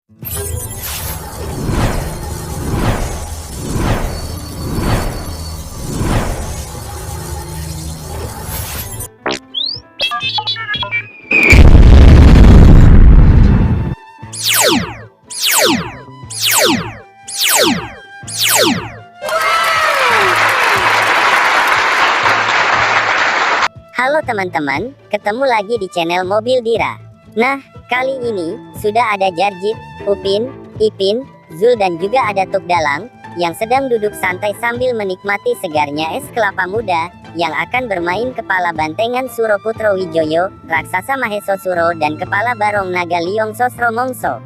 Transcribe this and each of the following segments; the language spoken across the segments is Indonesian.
Halo teman-teman, ketemu lagi di channel Mobil Dira. Nah, kali ini sudah ada Jarjit, Upin, Ipin, Zul dan juga ada Tuk Dalang yang sedang duduk santai sambil menikmati segarnya es kelapa muda yang akan bermain kepala bantengan Suro Putro Wijoyo, Raksasa Mahesosuro dan kepala barong naga Liong Sosro Mongso.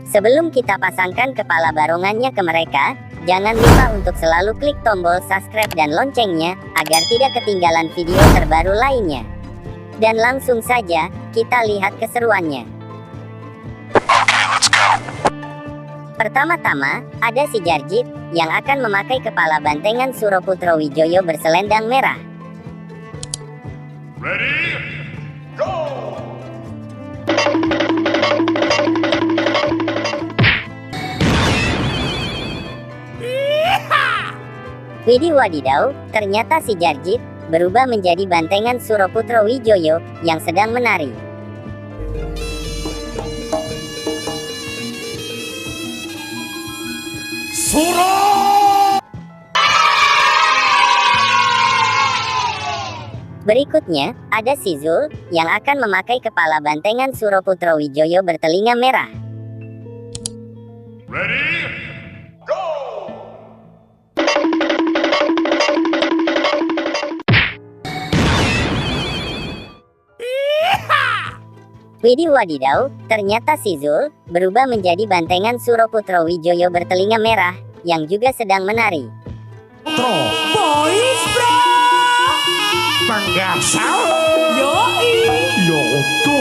Sebelum kita pasangkan kepala barongannya ke mereka, jangan lupa untuk selalu klik tombol subscribe dan loncengnya, agar tidak ketinggalan video terbaru lainnya. Dan langsung saja, kita lihat keseruannya. Pertama-tama, ada si Jarjit, yang akan memakai kepala bantengan Suro Putro Wijoyo berselendang merah. Ready, go! Widih wadidaw, ternyata si Jarjit berubah menjadi bantengan Suro Putro Wijoyo yang sedang menari. Suro! Berikutnya, ada si Zul yang akan memakai kepala bantengan Suro Putro Wijoyo bertelinga merah. Ready, go! Widih wadidaw, ternyata si Zul berubah menjadi bantengan Suro Putro Wijoyo bertelinga merah yang juga sedang menari. Boys bro, Panggasal! yoi. Yoto!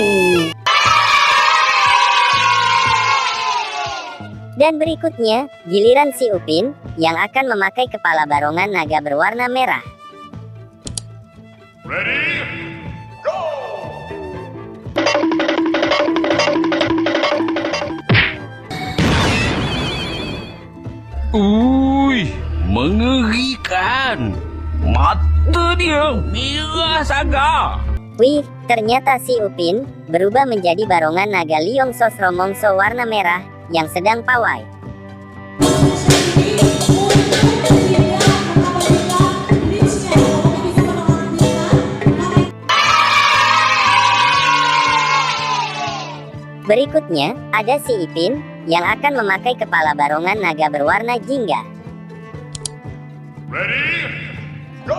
Dan berikutnya, giliran si Upin yang akan memakai kepala barongan naga berwarna merah. Ready, go! Mengerikan. Mata dia merah saga. Wih, ternyata si Upin berubah menjadi barongan naga Liong Sosro Mongso warna merah yang sedang pawai. Berikutnya, ada si Ipin yang akan memakai kepala barongan naga berwarna jingga. Ready, go!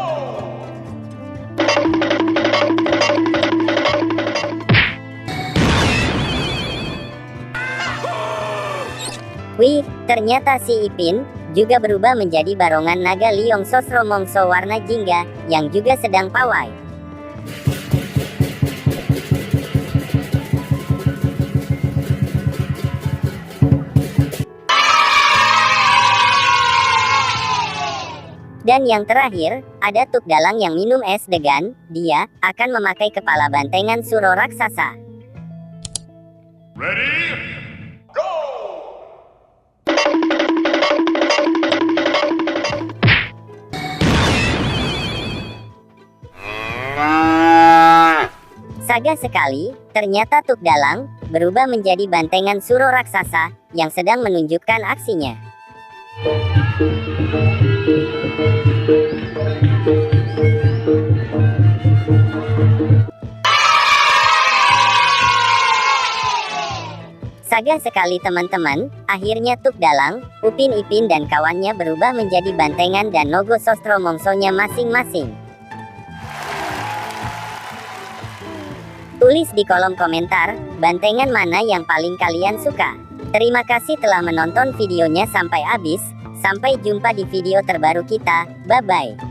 Wih, ternyata si Ipin juga berubah menjadi barongan naga Liong Sosro Mongso warna jingga yang juga sedang pawai. Dan yang terakhir, ada Tuk Dalang yang minum es degan. Dia akan memakai kepala bantengan Suro Raksasa. Ready, go! Saga sekali, ternyata Tuk Dalang berubah menjadi bantengan Suro Raksasa yang sedang menunjukkan aksinya. Saga sekali teman-teman, akhirnya Tuk Dalang, Upin Ipin dan kawannya berubah menjadi bantengan dan Nogo Sosro Mongsonya masing-masing. Tulis di kolom komentar, bantengan mana yang paling kalian suka. Terima kasih telah menonton videonya sampai habis. Sampai jumpa di video terbaru kita. Bye-bye.